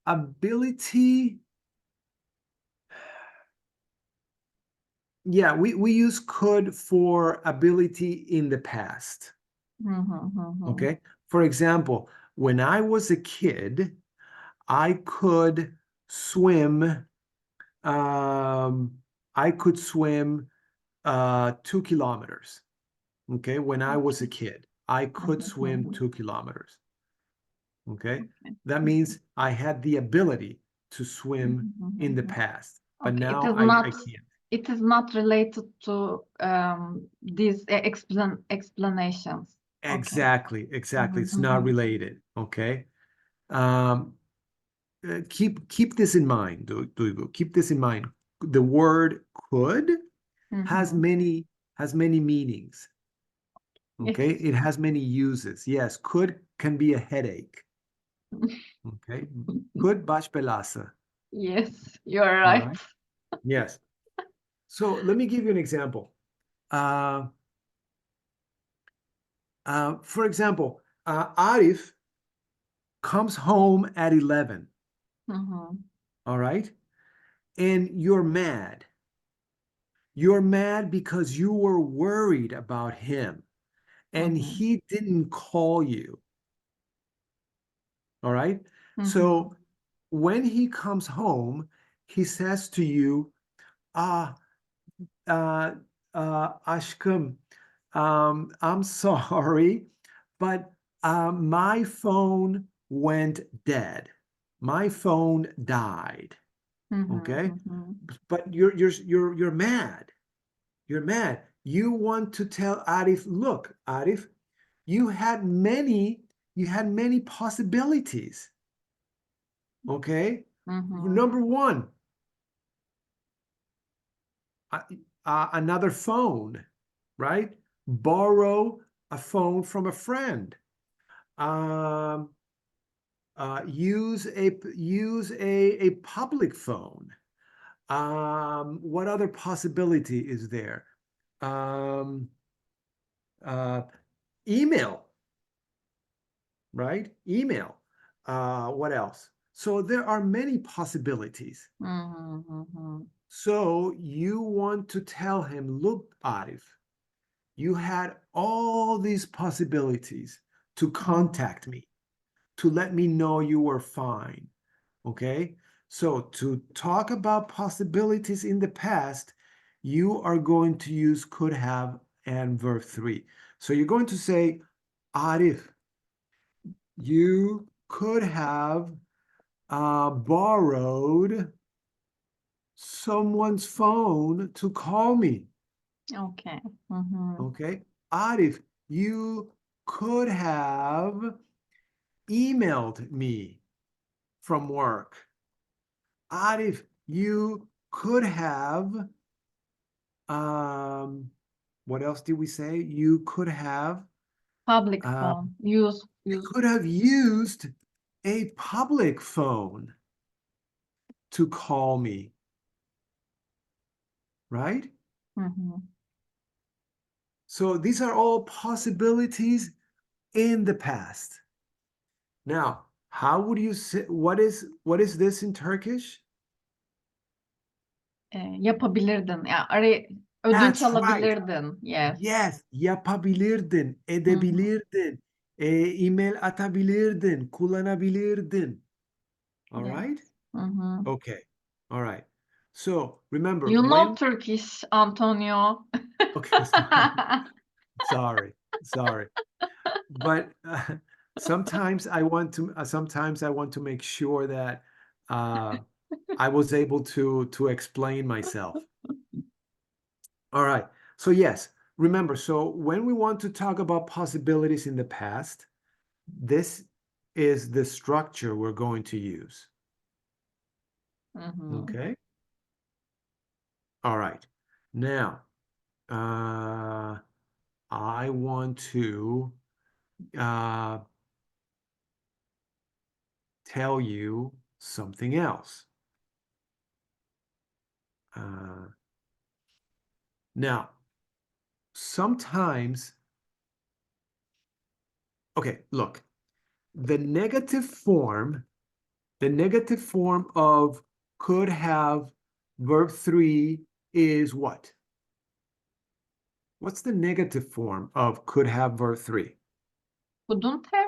ability. Yeah, we use could for ability in the past. Hı hı hı hı. Okay. For example, when I was a kid, I could swim. Um, I could swim 2 kilometers. Okay. When I was a kid, I Hı could hı hı swim hı. 2 kilometers. Okay. Okay. That Hı hı. means I had the ability to Hı swim hı hı in the hı. past, but Okay, now I can't. it is not related to these explanations. Okay. Exactly, Hı exactly. hı It's hı not hı. related. Okay. Um, keep this in mind, Duygu. Keep this in mind. The word could Hı has hı. many meanings. Okay, Yes. it has many uses. Yes, could can be a headache. Okay, could baş belası. Yes, you're All right. right. Yes. So let me give you an example. Uh, for example, Arif comes home at 11. Hı hı. All right, and you're mad. You're mad because you were worried about him Hı and hı. he didn't call you. All right. Hı hı. So when he comes home, he says to you, ah, uh, aşkım, I'm sorry, but my phone went dead. My phone died. Hı hı. Hı Okay. hı. But you're mad. You're mad. You want to tell Arif, look, Arif, you had many, you had many possibilities. Okay. Hı hı. Number one, uh, another phone, right? Borrow a phone from a friend. Um, use a public phone. What other possibility is there? Um, uh, email, right? Email. What else? So there are many possibilities. Hı hı. Hı hı. So you want to tell him, look, Arif, you had all these possibilities to Hı hı. contact me, to let me know you were fine. Okay? So to talk about possibilities in the past, you are going to use could have and verb three. So you're going to say, Arif, you could have borrowed someone's phone to call me. Okay. Hı hı. Okay. Arif, you could have emailed me from work. Arif, you could have, um, what else did we say? You could have, Public uh, phone. you Use. could have used a public phone to call me, right? Hı hı. So these are all possibilities in the past. Now, how would you say what is this in Turkish? Yapabilirdin. Ya ödünç That's right. alabilirdin. Yes. Yes, yapabilirdin, Hı hı. edebilirdin, email atabilirdin, kullanabilirdin. All right? Yes. Hı hı. Okay. All right. So remember You know when Turkish, Antonio. okay, sorry, sorry, sorry. But sometimes I want to make sure that uh, I was able to explain myself. All right. So yes, remember, so when we want to talk about possibilities in the past, this is the structure we're going to use. Hı hı. Okay. All right. Now, uh, I want to uh, tell you something else. Uh, now, sometimes, okay, look, the negative form, the negative form of could have verb three is what? What's the negative form of could have verb 3? Couldn't have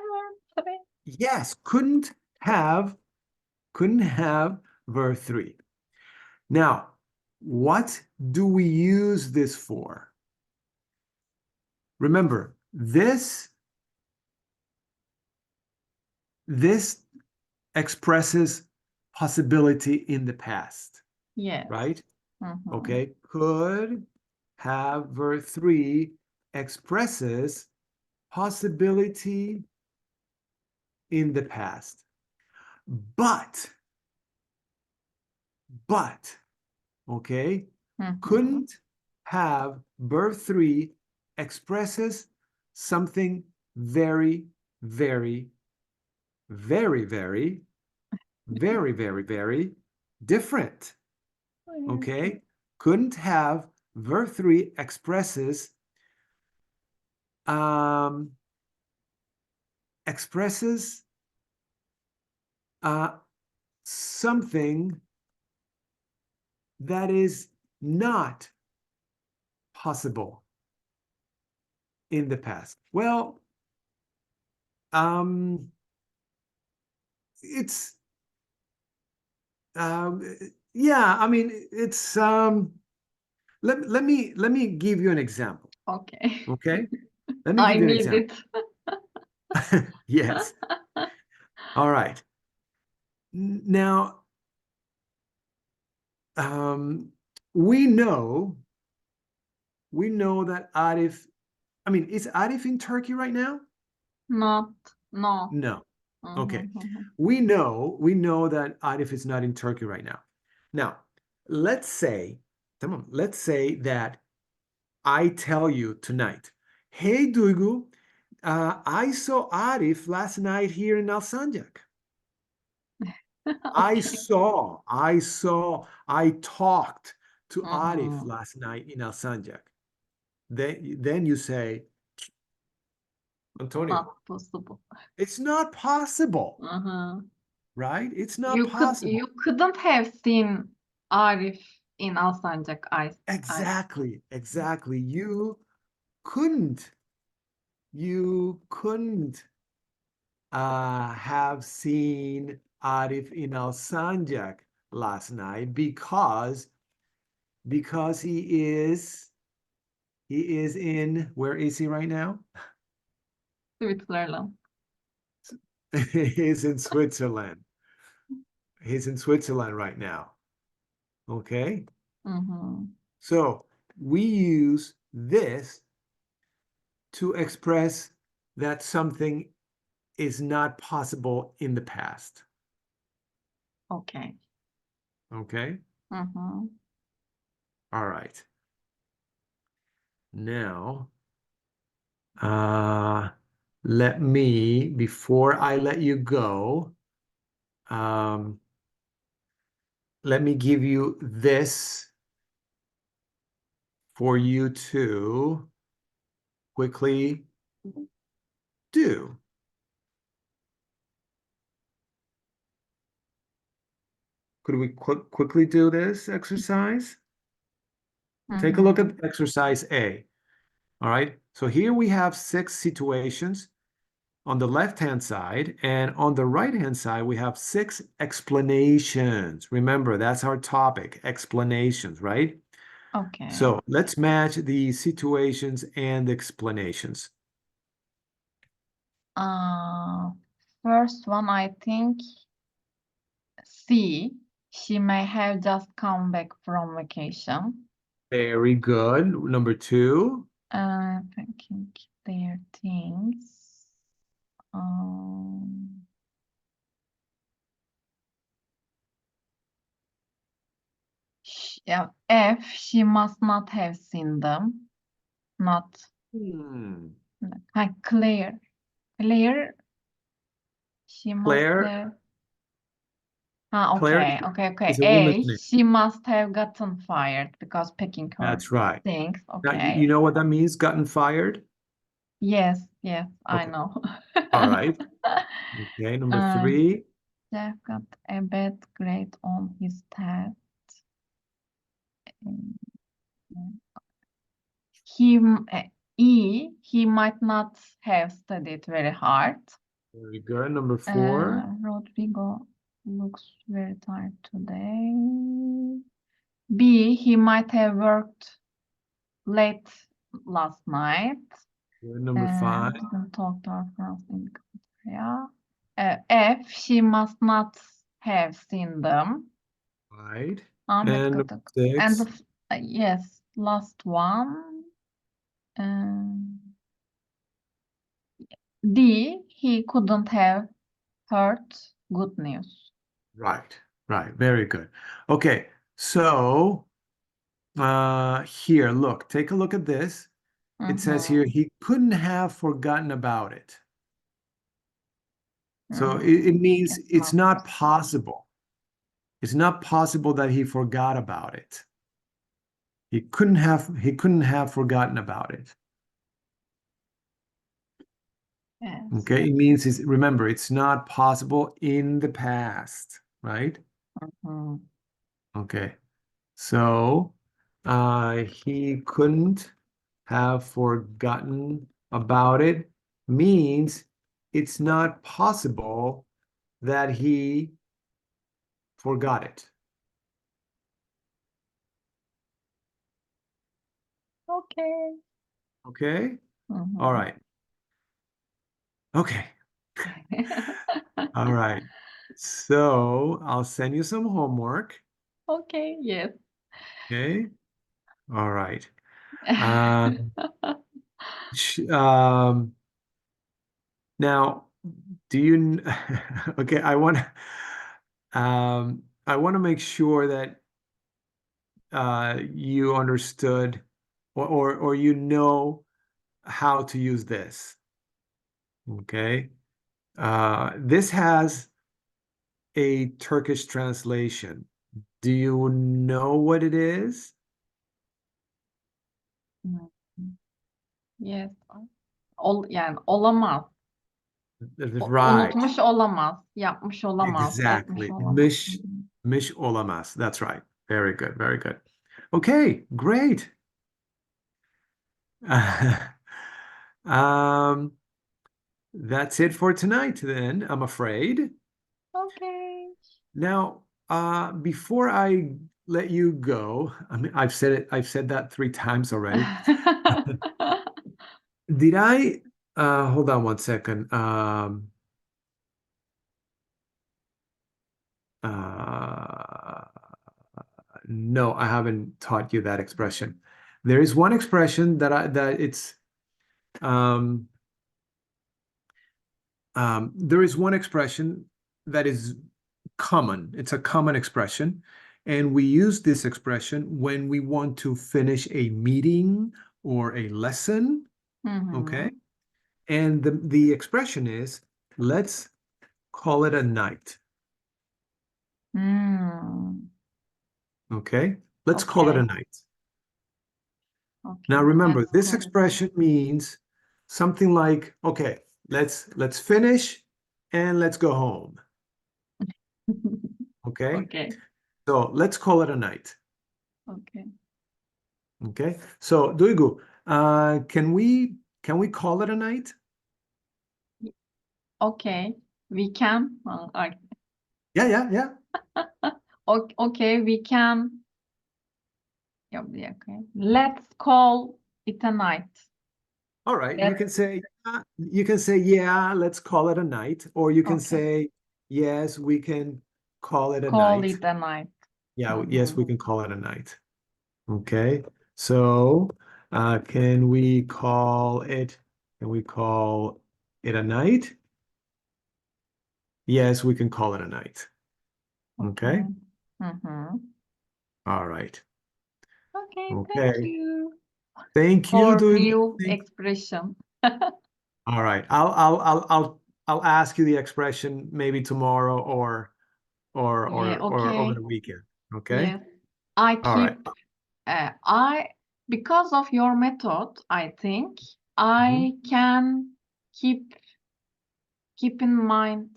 verb 3? Yes, couldn't have verb 3. Now, what do we use this for? Remember, this expresses possibility in the past, Yes. right? Mhm. Okay, could have verb 3 expresses possibility in the past. But, okay, Mhm. couldn't have verb 3 expresses something very, very, very, very, very, very, very different. Okay, couldn't have verb 3 expresses expresses something that is not possible in the past. Well, it's yeah, I mean it's let me give you an example. Okay. Okay, let me I give you an need example. it. Yes. All right. Now, um, we know that Arif. I mean, is Arif in Turkey right now? Not, no. No. Okay. Mhm. We know that Arif is not in Turkey right now. Now, let's say, let's say that I tell you tonight, hey Duygu, I saw Arif last night here in Alsancak. I Okay. saw, I talked to Arif Mhm. last night in Alsancak. Then you say, Antonio, Not possible. it's not possible, Mhm. right? It's not possible. You couldn't have seen Arif in Alsancak. I Exactly, exactly. Couldn't, you couldn't have seen Arif in Alsancak last night because he is in, where is he right now? Switzerland. He's in Switzerland. He's in Switzerland right now. Okay. Mhm. So we use this to express that something is not possible in the past. Okay. Okay. Mhm. All right. Now, uh, before I let you go, um, let me give you this for you to quickly do. Could we quickly do this exercise? Take a look Mhm. at exercise A. All right. So here we have 6 situations on the left-hand side, and on the right-hand side, we have 6 explanations. Remember, that's our topic, explanations, right? Okay. So let's match the situations and explanations. Uh, First one, I think C. She may have just come back from vacation. Very good. Number 2. Packing their things. Yeah, F. She must not have seen them. Not. Hmm. Claire. Claire. She must Claire, have. Claire Okay, okay, okay. is a woman's A, name. she must have gotten fired because picking her That's right. things. Now, Okay. you know what that means, gotten fired? Yes, yes, I Okay. know. All right. Okay. Number Uh, 3. Jeff got a bad grade on his test. he might not have studied very hard. Very good. Number 4. Rodrigo looks very tired today. B, he might have worked late last night. Good. Number 5. Didn't talk to our friends in the cafeteria. F, she must not have seen them. Right. Ahmet And number Katak. 6. And yes, last one. D, he couldn't have heard good news. Right. Right. Very good. Okay. So here, look, take a look at this. It says here he couldn't have forgotten about it. So it means it's not possible. It's not possible that he forgot about it. He couldn't have forgotten about it. Yes. Okay, it means remember, it's not possible in the past, right? Okay. So he couldn't have forgotten about it means it's not possible that he forgot it. Okay. Okay? All right. Okay. All right. So I'll send you some homework. Okay, yes. Okay. All right. Um, now, do you okay, I want to make sure that you understood or you know how to use this. Okay. This has a Turkish translation. Do you know what it is? Yes. Yani olamaz. Right. Unutmuş olamaz. Yapmış olamaz. Etmiş Exactly. olamaz. Miş olamaz. That's right. Very good. Very good. Okay, great. Um, that's it for tonight then, I'm afraid. Okay. Now, before I let you go, I mean, I've said that 3 times already. Did I, hold on one second. Uh, no, I haven't taught you that expression. There is one expression that it's, um, there is one expression that is common. It's a common expression. And we use this expression when we want to finish a meeting or a lesson. Okay. And the expression is, let's call it a night. Okay. Let's call it a night. Now remember, this expression means something like, okay, let's finish and let's go home. Okay. Okay. So let's call it a night. Okay. Okay. So Duygu, can we call it a night? Okay. We can. Yeah. Okay, we can. Okay. Let's call it a night. All right. You can say yeah, let's call it a night, or you can say yes, we can call it a Call night. it a night. Yeah, yes, we can call it a night. Okay. So, can we call it a night? Yes, we can call it a night. Okay. All right. Okay, thank Okay. you Thank you, for Duygu. new expression. All right. I'll ask you the expression maybe tomorrow Yeah, or okay. over the weekend. Okay? Yes. I All right. because of your method, I think I can keep in mind,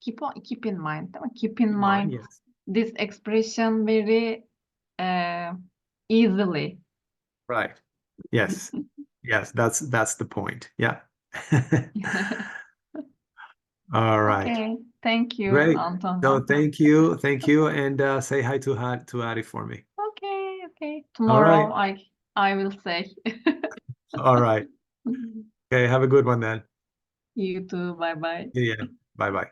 keep in mind, değil mi? Keep in mind Yes. this expression very easily. Right. Yes. Yes, that's the point. Yeah. All right. Okay, thank you, Great. So Antonio. thank you. Thank you. And say hi to Adi for me. Okay, okay. All right. Tomorrow I will say. All right. Okay. Have a good one then. You too. Bye bye. Yeah. Bye bye.